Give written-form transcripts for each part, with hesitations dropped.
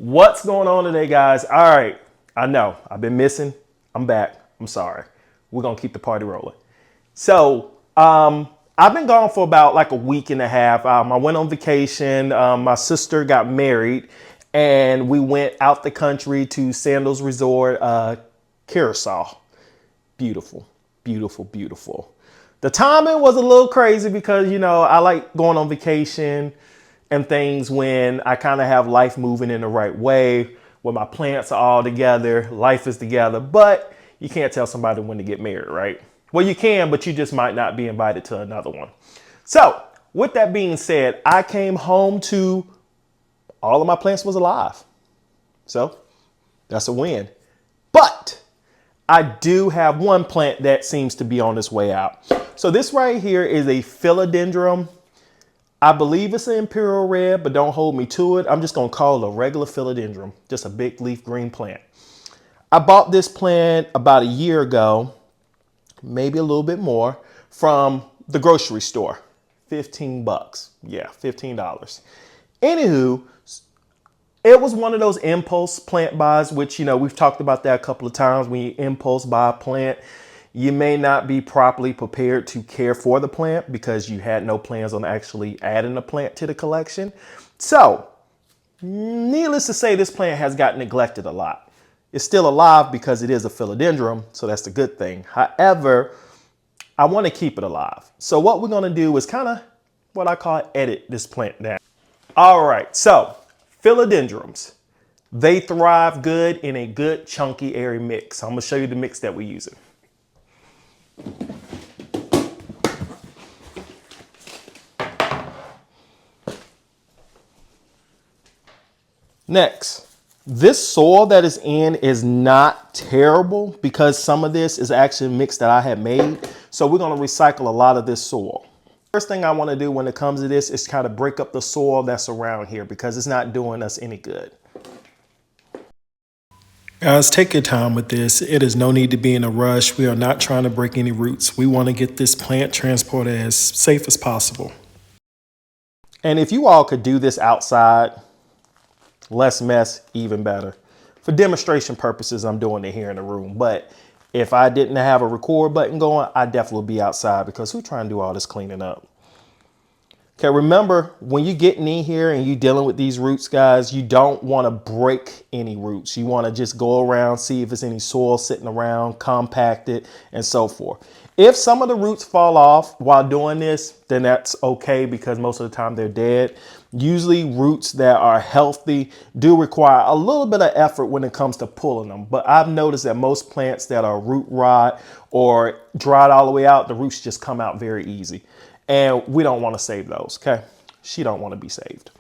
What's going on today, guys? All right, I know I've been missing. I'm back. I'm sorry. We're gonna keep the party rolling. So I've been gone for about like a week and a half. I went on vacation. My sister got married and we went out the country to Sandals Resort, Curacao. Beautiful, beautiful, beautiful. The timing was a little crazy because, you know, I like going on vacation and things when I kind of have life moving in the right way, where my plants are all together, life is together, but you can't tell somebody when to get married, right? Well, you can, but you just might not be invited to another one. So with that being said, I came home to all of my plants was alive. So that's a win. But I do have one plant that seems to be on its way out. So this right here is a Philodendron. I believe it's an imperial red, but don't hold me to it. I'm just gonna call it a regular Philodendron, just a big leaf green plant. I bought this plant about a year ago, maybe a little bit more, from the grocery store. 15 bucks. Yeah, $15. Anywho, it was one of those impulse plant buys, which, you know, we've talked about that a couple of times. When you impulse buy a plant, you may not be properly prepared to care for the plant because you had no plans on actually adding a plant to the collection. So, needless to say, this plant has got neglected a lot. It's still alive because it is a philodendron, so that's the good thing. However, I want to keep it alive. So what we're going to do is kind of what I call edit this plant down. All right, so philodendrons, they thrive good in a good chunky airy mix. I'm going to show you the mix that we're using. Next, this soil that is in is not terrible because some of this is actually a mix that I had made. So we're going to recycle a lot of this soil. First thing I want to do when it comes to this is kind of break up the soil that's around here because it's not doing us any good. Guys, take your time with this. It is no need to be in a rush. We are not trying to break any roots. We want to get this plant transported as safe as possible. And if you all could do this outside, less mess, even better. For demonstration purposes, I'm doing it here in the room. But if I didn't have a record button going, I'd definitely be outside because who's trying to do all this cleaning up? Okay, remember, when you're getting in here and you're dealing with these roots, guys, you don't want to break any roots. You want to just go around, see if there's any soil sitting around, compact it, and so forth. If some of the roots fall off while doing this, then that's okay because most of the time they're dead. Usually roots that are healthy do require a little bit of effort when it comes to pulling them. But I've noticed that most plants that are root rot or dried all the way out, the roots just come out very easy. And we don't want to save those, okay? She don't want to be saved.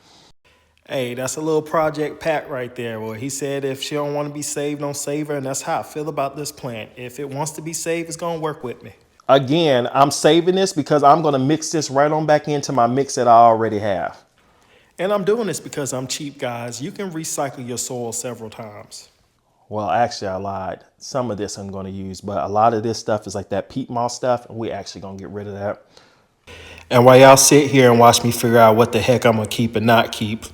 Hey, that's a little Project Pat right there. Well, he said if she don't want to be saved, don't save her. And that's how I feel about this plant. If it wants to be saved, it's going to work with me. Again, I'm saving this because I'm going to mix this right on back into my mix that I already have. And I'm doing this because I'm cheap, guys. You can recycle your soil several times. Well, actually, I lied. Some of this I'm going to use, but a lot of this stuff is like that peat moss stuff, and we're actually going to get rid of that. And while y'all sit here and watch me figure out what the heck I'm going to keep and not keep,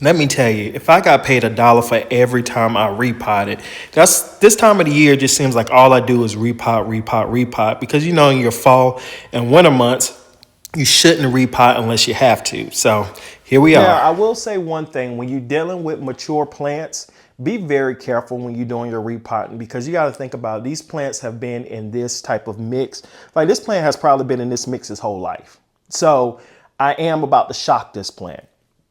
let me tell you, if I got paid $1 for every time I repot it, this time of the year just seems like all I do is repot, because, you know, in your fall and winter months, you shouldn't repot unless you have to. So here we are. Now, I will say one thing. When you're dealing with mature plants, be very careful when you're doing your repotting because you got to think about these plants have been in this type of mix. Like this plant has probably been in this mix his whole life. So I am about to shock this plant.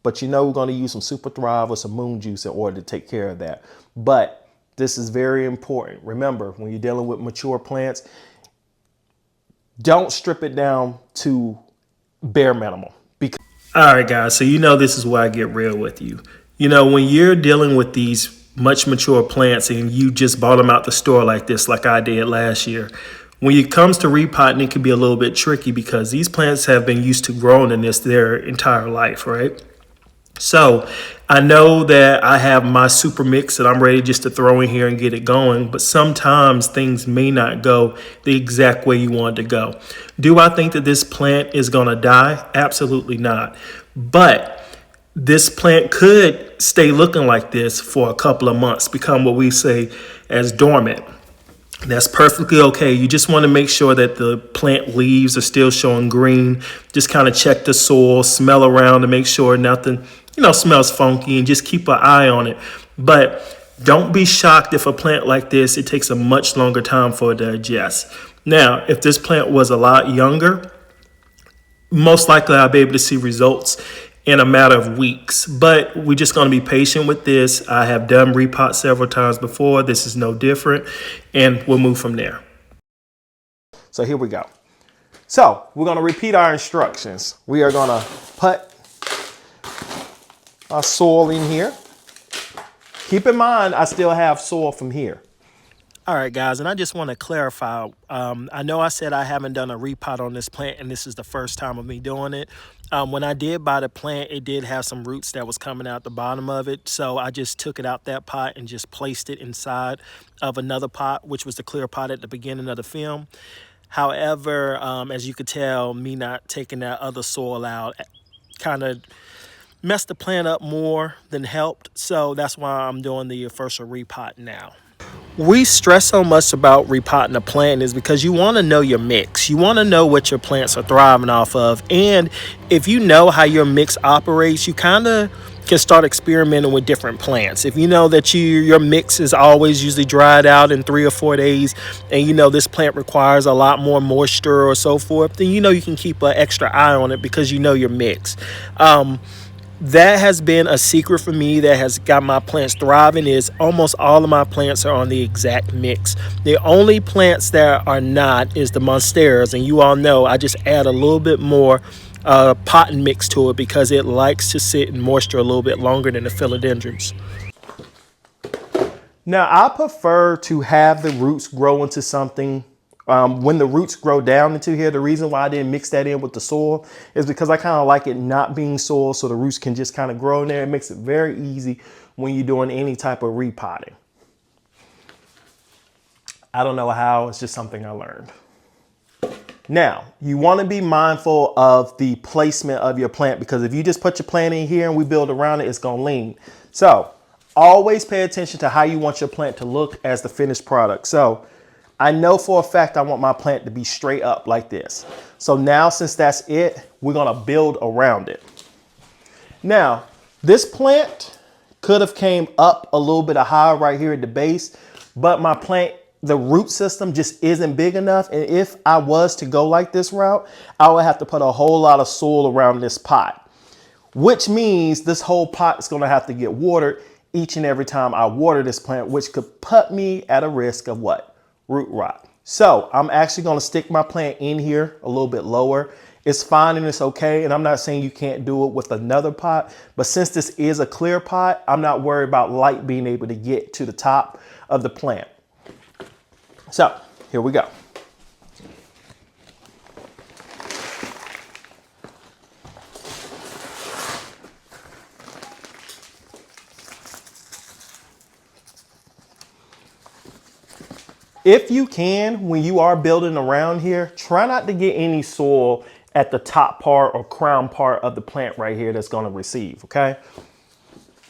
But you know we're going to use some Super Thrive or some Moon Juice in order to take care of that. But this is very important. Remember, when you're dealing with mature plants, don't strip it down to bare minimum. All right, guys, so you know this is where I get real with you. You know, when you're dealing with these much mature plants and you just bought them out the store like this, like I did last year, when it comes to repotting, it can be a little bit tricky because these plants have been used to growing in this their entire life, right? So I know that I have my super mix that I'm ready just to throw in here and get it going, but sometimes things may not go the exact way you want it to go. Do I think that this plant is going to die? Absolutely not. But this plant could stay looking like this for a couple of months, become what we say as dormant. That's perfectly okay. You just want to make sure that the plant leaves are still showing green. Just kind of check the soil, smell around to make sure nothing, smells funky, and just keep an eye on it. But don't be shocked if a plant like this, it takes a much longer time for it to digest. Now, if this plant was a lot younger, most likely I'll be able to see results in a matter of weeks. But we're just going to be patient with this. I have done repot several times before. This is no different. And we'll move from there. So here we go. So we're going to repeat our instructions. We are going to put our soil in here. Keep in mind, I still have soil from here. All right, guys, and I just want to clarify. I know I said I haven't done a repot on this plant, and this is the first time of me doing it. When I did buy the plant, it did have some roots that was coming out the bottom of it. So I just took it out that pot and just placed it inside of another pot, which was the clear pot at the beginning of the film. However, as you could tell, me not taking that other soil out kind of messed the plant up more than helped. So that's why I'm doing the official repot now. We stress so much about repotting a plant is because you want to know your mix. You want to know what your plants are thriving off of. And if you know how your mix operates, you kind of can start experimenting with different plants. If you know that your mix is always usually dried out in 3 or 4 days, and you know this plant requires a lot more moisture or so forth, then you can keep an extra eye on it because you know your mix. That has been a secret for me that has got my plants thriving. Is almost all of my plants are on the exact mix. The only plants that are not is the monsteras, and you all know I just add a little bit more pot and mix to it because it likes to sit in moisture a little bit longer than the philodendrons. Now I prefer to have the roots grow into something. When the roots grow down into here, the reason why I didn't mix that in with the soil is because I kind of like it not being soil, so the roots can just kind of grow in there. It makes it very easy when you're doing any type of repotting. I don't know how, it's just something I learned. Now, you want to be mindful of the placement of your plant, because if you just put your plant in here and we build around it, it's going to lean. So always pay attention to how you want your plant to look as the finished product. So I know for a fact I want my plant to be straight up like this. So now, since that's it, we're gonna build around it. Now, this plant could have came up a little bit higher right here at the base, but my plant, the root system just isn't big enough. And if I was to go like this route, I would have to put a whole lot of soil around this pot, which means this whole pot is gonna have to get watered each and every time I water this plant, which could put me at a risk of what? Root rot. So I'm actually going to stick my plant in here a little bit lower. It's fine and it's okay. And I'm not saying you can't do it with another pot, but since this is a clear pot, I'm not worried about light being able to get to the top of the plant. So here we go. If you can, when you are building around here, try not to get any soil at the top part or crown part of the plant right here that's going to receive, okay?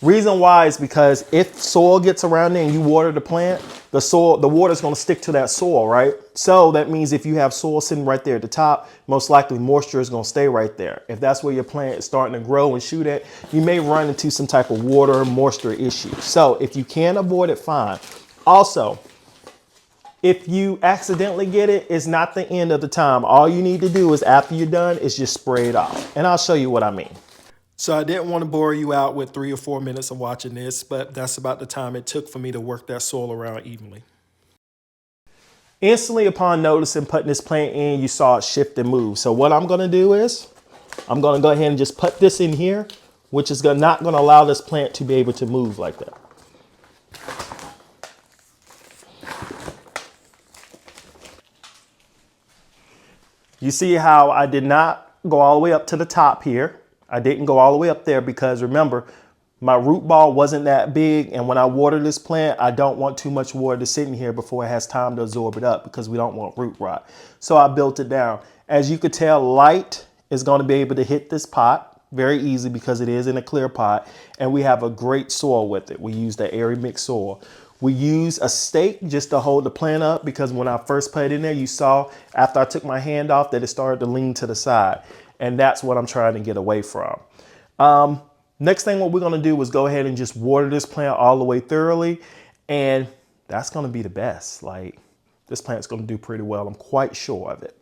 Reason why is because if soil gets around there and you water the plant, the water is going to stick to that soil, right? So that means if you have soil sitting right there at the top, most likely moisture is going to stay right there. If that's where your plant is starting to grow and shoot at, you may run into some type of water moisture issue. So if you can avoid it, fine. Also, if you accidentally get it, it's not the end of the time. All you need to do is after you're done is just spray it off. And I'll show you what I mean. So I didn't want to bore you out with 3 or 4 minutes of watching this, but that's about the time it took for me to work that soil around evenly. Instantly upon noticing putting this plant in, you saw it shift and move. So what I'm going to do is I'm going to go ahead and just put this in here, which is not going to allow this plant to be able to move like that. You see how I did not go all the way up to the top here. I didn't go all the way up there because remember, my root ball wasn't that big. And when I water this plant, I don't want too much water to sit in here before it has time to absorb it up because we don't want root rot. So I built it down. As you could tell, light is going to be able to hit this pot. very easy because it is in a clear pot, and we have a great soil with it. We use the airy mixed soil. We use a stake just to hold the plant up because when I first put it in there, you saw after I took my hand off that it started to lean to the side. And that's what I'm trying to get away from. Next thing what we're gonna do is go ahead and just water this plant all the way thoroughly. And that's gonna be the best. Like, this plant's gonna do pretty well. I'm quite sure of it.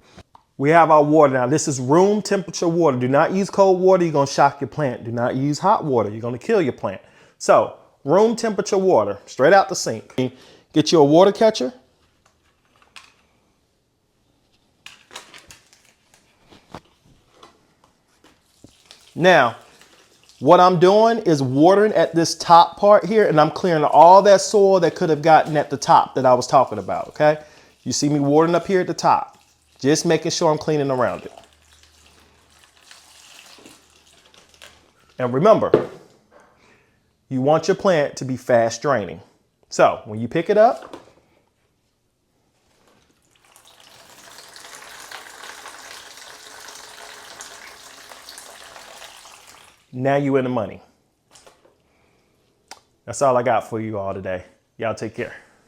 We have our water. Now, this is room temperature water. Do not use cold water. You're going to shock your plant. Do not use hot water. You're going to kill your plant. So, room temperature water, straight out the sink. Get you a water catcher. Now, what I'm doing is watering at this top part here, and I'm clearing all that soil that could have gotten at the top that I was talking about, okay? You see me watering up here at the top. Just making sure I'm cleaning around it. And remember, you want your plant to be fast draining. So when you pick it up, now you in the money. That's all I got for you all today. Y'all take care.